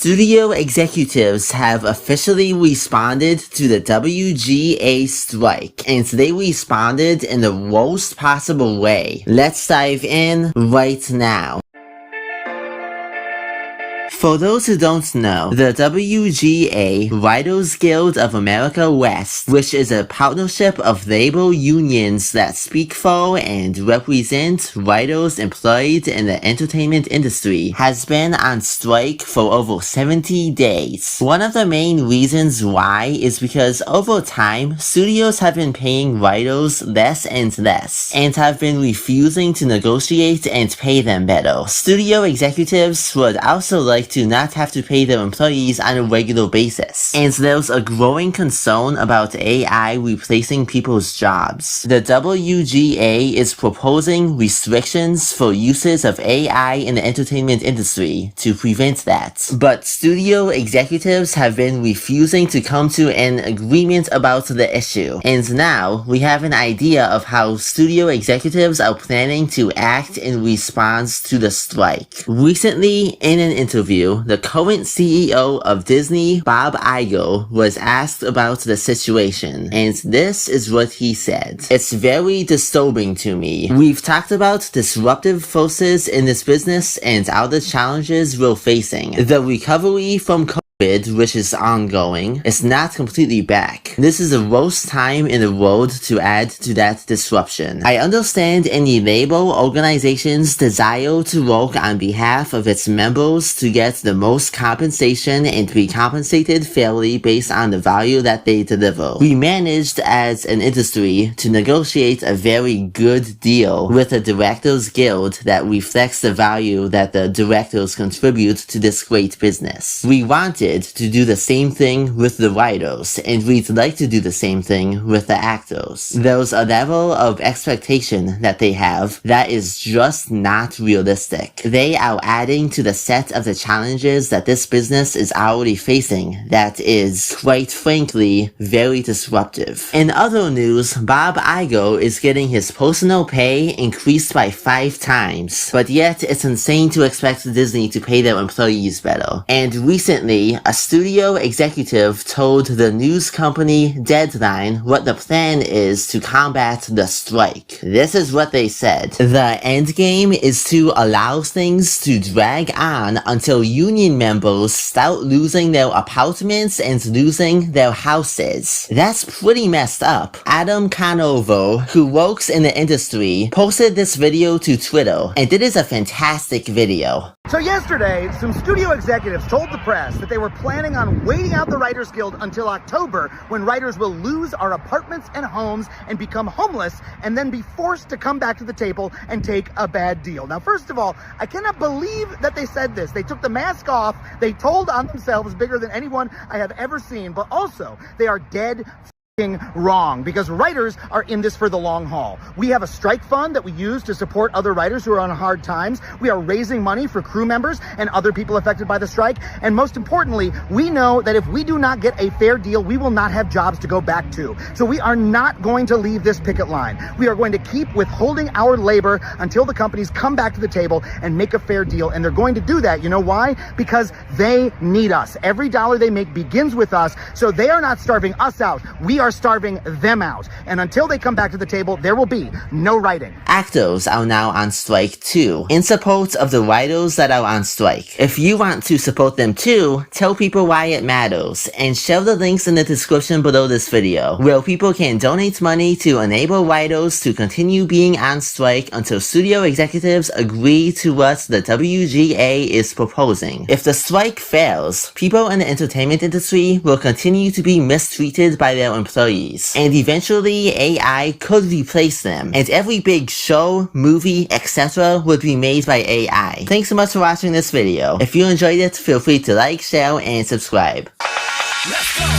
Studio executives have officially responded to the WGA strike, and they responded in the worst possible way. Let's dive in right now. For those who don't know, the WGA, Writers Guild of America West, which is a partnership of labor unions that speak for and represent writers employed in the entertainment industry, has been on strike for over 70 days. One of the main reasons why is because over time, studios have been paying writers less and less, and have been refusing to negotiate and pay them better. Studio executives would also like to not have to pay their employees on a regular basis. And there's a growing concern about AI replacing people's jobs. The WGA is proposing restrictions for uses of AI in the entertainment industry to prevent that. But studio executives have been refusing to come to an agreement about the issue. And now we have an idea of how studio executives are planning to act in response to the strike. Recently, in an interview, the current CEO of Disney, Bob Iger, was asked about the situation, and this is what he said. "It's very disturbing to me. We've talked about disruptive forces in this business and all the challenges we're facing. The recovery from COVID, which is ongoing, is not completely back. This is the worst time in the world to add to that disruption. I understand any labor organization's desire to work on behalf of its members to get the most compensation and be compensated fairly based on the value that they deliver. We managed as an industry to negotiate a very good deal with the Directors Guild that reflects the value that the directors contribute to this great business. We wanted to do the same thing with the writers, and we'd like to do the same thing with the actors. There's a level of expectation that they have that is just not realistic. They are adding to the set of the challenges that this business is already facing that is, quite frankly, very disruptive." In other news, Bob Iger is getting his personal pay increased by 5 times, but yet it's insane to expect Disney to pay their employees better. And recently, a studio executive told the news company Deadline what the plan is to combat the strike. This is what they said. "The endgame is to allow things to drag on until union members start losing their apartments and losing their houses." That's pretty messed up. Adam Conover, who works in the industry, posted this video to Twitter, and it is a fantastic video. So yesterday, some studio executives told the press that they were planning on waiting out the Writers Guild until October, when writers will lose our apartments and homes and become homeless, and then be forced to come back to the table and take a bad deal. Now, first of all, I cannot believe that they said this. They took the mask off. They told on themselves bigger than anyone I have ever seen, but also they are dead wrong, because writers are in this for the long haul. We have a strike fund that we use to support other writers who are on hard times. We are raising money for crew members and other people affected by the strike. And most importantly, we know that if we do not get a fair deal, we will not have jobs to go back to. So we are not going to leave this picket line. We are going to keep withholding our labor until the companies come back to the table and make a fair deal. And they're going to do that. You know why? Because they need us. Every dollar they make begins with us. So they are not starving us out. We are starving them out. And until they come back to the table, there will be no writing. Actors are now on strike too, in support of the writers that are on strike. If you want to support them too, tell people why it matters, and share the links in the description below this video, where people can donate money to enable writers to continue being on strike until studio executives agree to what the WGA is proposing. If the strike fails, people in the entertainment industry will continue to be mistreated by their employees, and eventually AI could replace them, and every big show, movie, etc. would be made by AI. Thanks so much for watching this video. If you enjoyed it, feel free to like, share, and subscribe. Let's go!